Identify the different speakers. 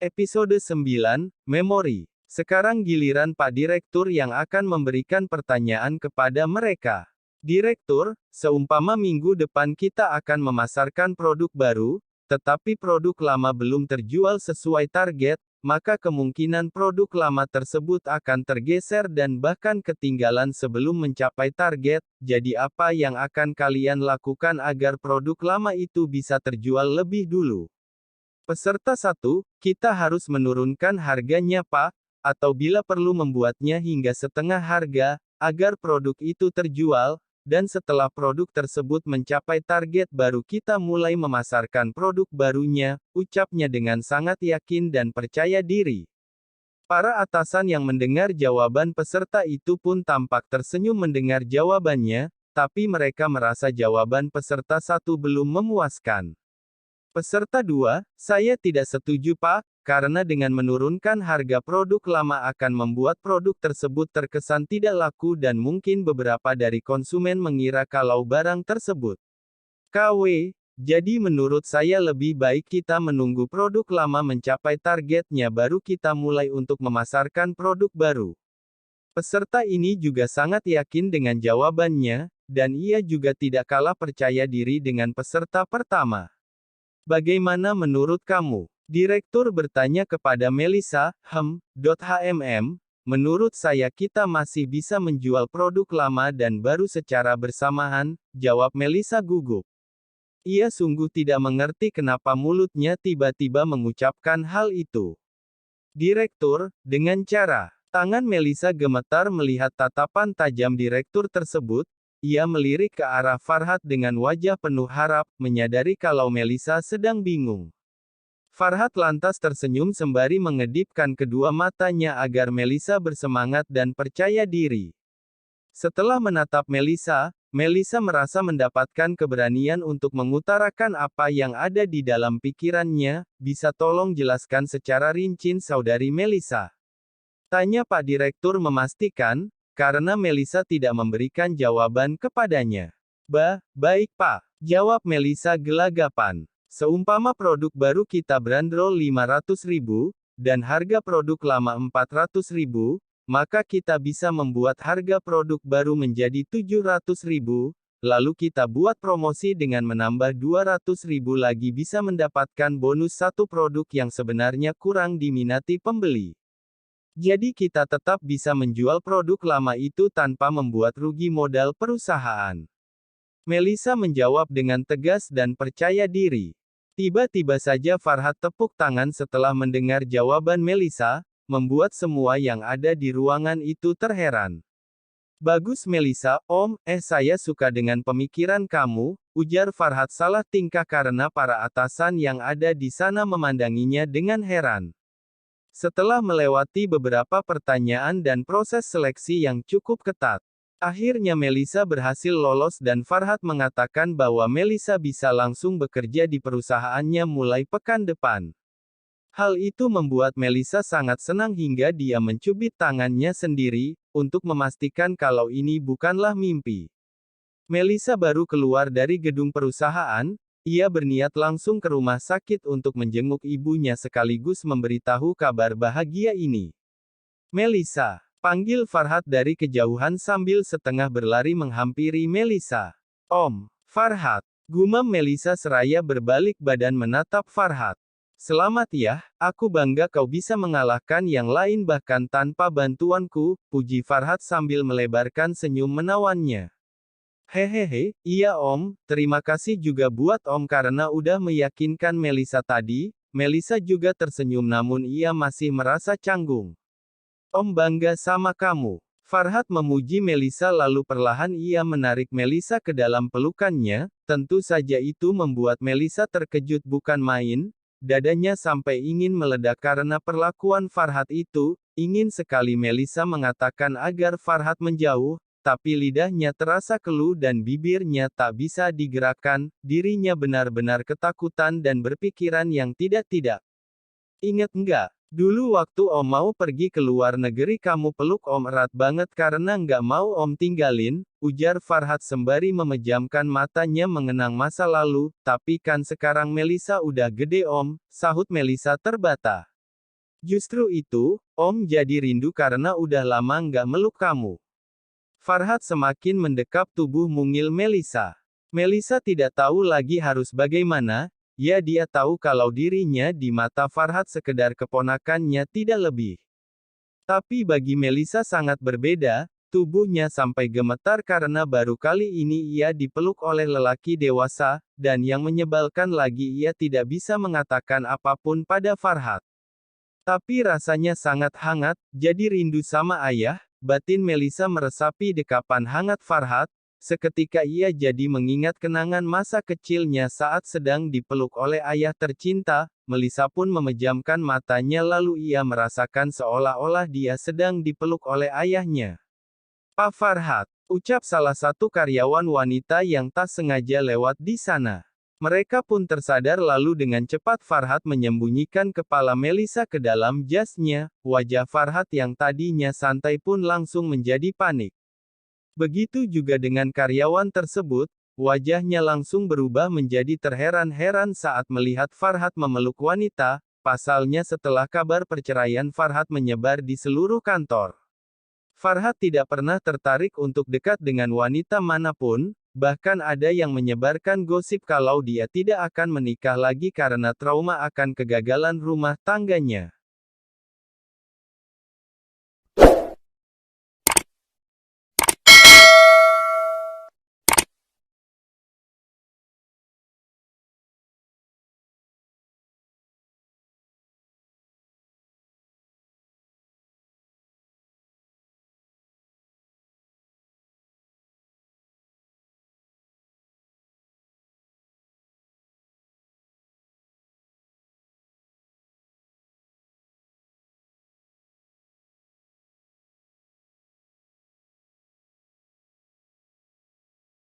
Speaker 1: Episode 9, Memori. Sekarang giliran Pak Direktur yang akan memberikan pertanyaan kepada mereka. Direktur, seumpama minggu depan kita akan memasarkan produk baru, tetapi produk lama belum terjual sesuai target, maka kemungkinan produk lama tersebut akan tergeser dan bahkan ketinggalan sebelum mencapai target. Jadi apa yang akan kalian lakukan agar produk lama itu bisa terjual lebih dulu? Peserta 1, kita harus menurunkan harganya Pak, atau bila perlu membuatnya hingga setengah harga, agar produk itu terjual, dan setelah produk tersebut mencapai target baru kita mulai memasarkan produk barunya, ucapnya dengan sangat yakin dan percaya diri. Para atasan yang mendengar jawaban peserta itu pun tampak tersenyum mendengar jawabannya, tapi mereka merasa jawaban peserta 1 belum memuaskan. Peserta 2, saya tidak setuju Pak, karena dengan menurunkan harga produk lama akan membuat produk tersebut terkesan tidak laku dan mungkin beberapa dari konsumen mengira kalau barang tersebut KW. Jadi menurut saya lebih baik kita menunggu produk lama mencapai targetnya baru kita mulai untuk memasarkan produk baru. Peserta ini juga sangat yakin dengan jawabannya, dan ia juga tidak kalah percaya diri dengan peserta pertama. Bagaimana menurut kamu? Direktur bertanya kepada Melissa, menurut saya kita masih bisa menjual produk lama dan baru secara bersamaan, jawab Melissa gugup. Ia sungguh tidak mengerti kenapa mulutnya tiba-tiba mengucapkan hal itu. Direktur, dengan cara, tangan Melissa gemetar melihat tatapan tajam direktur tersebut. Ia melirik ke arah Farhat dengan wajah penuh harap, menyadari kalau Melissa sedang bingung. Farhat lantas tersenyum sembari mengedipkan kedua matanya agar Melissa bersemangat dan percaya diri. Setelah menatap Melissa, Melissa merasa mendapatkan keberanian untuk mengutarakan apa yang ada di dalam pikirannya. Bisa tolong jelaskan secara rinci saudari Melissa? Tanya Pak Direktur memastikan, karena Melissa tidak memberikan jawaban kepadanya. Baik Pak, jawab Melissa gelagapan. Seumpama produk baru kita bandrol 500.000, dan harga produk lama 400.000, maka kita bisa membuat harga produk baru menjadi 700.000, lalu kita buat promosi dengan menambah 200.000 lagi bisa mendapatkan bonus satu produk yang sebenarnya kurang diminati pembeli. Jadi kita tetap bisa menjual produk lama itu tanpa membuat rugi modal perusahaan. Melissa menjawab dengan tegas dan percaya diri. Tiba-tiba saja Farhat tepuk tangan setelah mendengar jawaban Melissa, membuat semua yang ada di ruangan itu terheran. Bagus Melissa, saya suka dengan pemikiran kamu, ujar Farhat salah tingkah karena para atasan yang ada di sana memandanginya dengan heran. Setelah melewati beberapa pertanyaan dan proses seleksi yang cukup ketat, akhirnya Melissa berhasil lolos dan Farhat mengatakan bahwa Melissa bisa langsung bekerja di perusahaannya mulai pekan depan. Hal itu membuat Melissa sangat senang hingga dia mencubit tangannya sendiri, untuk memastikan kalau ini bukanlah mimpi. Melissa baru keluar dari gedung perusahaan. Ia berniat langsung ke rumah sakit untuk menjenguk ibunya sekaligus memberitahu kabar bahagia ini. Melissa, panggil Farhat dari kejauhan sambil setengah berlari menghampiri Melissa. Farhat, gumam Melissa seraya berbalik badan menatap Farhat. Selamat ya, aku bangga kau bisa mengalahkan yang lain bahkan tanpa bantuanku, puji Farhat sambil melebarkan senyum menawannya. Hehehe, iya terima kasih juga buat karena udah meyakinkan Melissa tadi. Melissa juga tersenyum namun ia masih merasa canggung. Bangga sama kamu. Farhat memuji Melissa lalu perlahan ia menarik Melissa ke dalam pelukannya, tentu saja itu membuat Melissa terkejut bukan main, dadanya sampai ingin meledak karena perlakuan Farhat itu, ingin sekali Melissa mengatakan agar Farhat menjauh, tapi lidahnya terasa keluh dan bibirnya tak bisa digerakkan, dirinya benar-benar ketakutan dan berpikiran yang tidak-tidak. Ingat nggak? Dulu waktu mau pergi ke luar negeri kamu peluk erat banget karena nggak mau tinggalin, ujar Farhat sembari memejamkan matanya mengenang masa lalu, tapi kan sekarang Melissa udah gede sahut Melissa terbata. Justru itu, Om jadi rindu karena udah lama nggak meluk kamu. Farhat semakin mendekap tubuh mungil Melisa. Melisa tidak tahu lagi harus bagaimana, ya dia tahu kalau dirinya di mata Farhat sekedar keponakannya tidak lebih. Tapi bagi Melisa sangat berbeda, tubuhnya sampai gemetar karena baru kali ini ia dipeluk oleh lelaki dewasa, dan yang menyebalkan lagi ia tidak bisa mengatakan apapun pada Farhat. Tapi rasanya sangat hangat, jadi rindu sama ayah, batin Melisa meresapi dekapan hangat Farhat, seketika ia jadi mengingat kenangan masa kecilnya saat sedang dipeluk oleh ayah tercinta, Melisa pun memejamkan matanya lalu ia merasakan seolah-olah dia sedang dipeluk oleh ayahnya. Pak Farhat, ucap salah satu karyawan wanita yang tak sengaja lewat di sana. Mereka pun tersadar lalu dengan cepat Farhat menyembunyikan kepala Melisa ke dalam jasnya, wajah Farhat yang tadinya santai pun langsung menjadi panik. Begitu juga dengan karyawan tersebut, wajahnya langsung berubah menjadi terheran-heran saat melihat Farhat memeluk wanita, pasalnya setelah kabar perceraian Farhat menyebar di seluruh kantor. Farhat tidak pernah tertarik untuk dekat dengan wanita manapun, bahkan ada yang menyebarkan gosip kalau dia tidak akan menikah lagi karena trauma akan kegagalan rumah tangganya.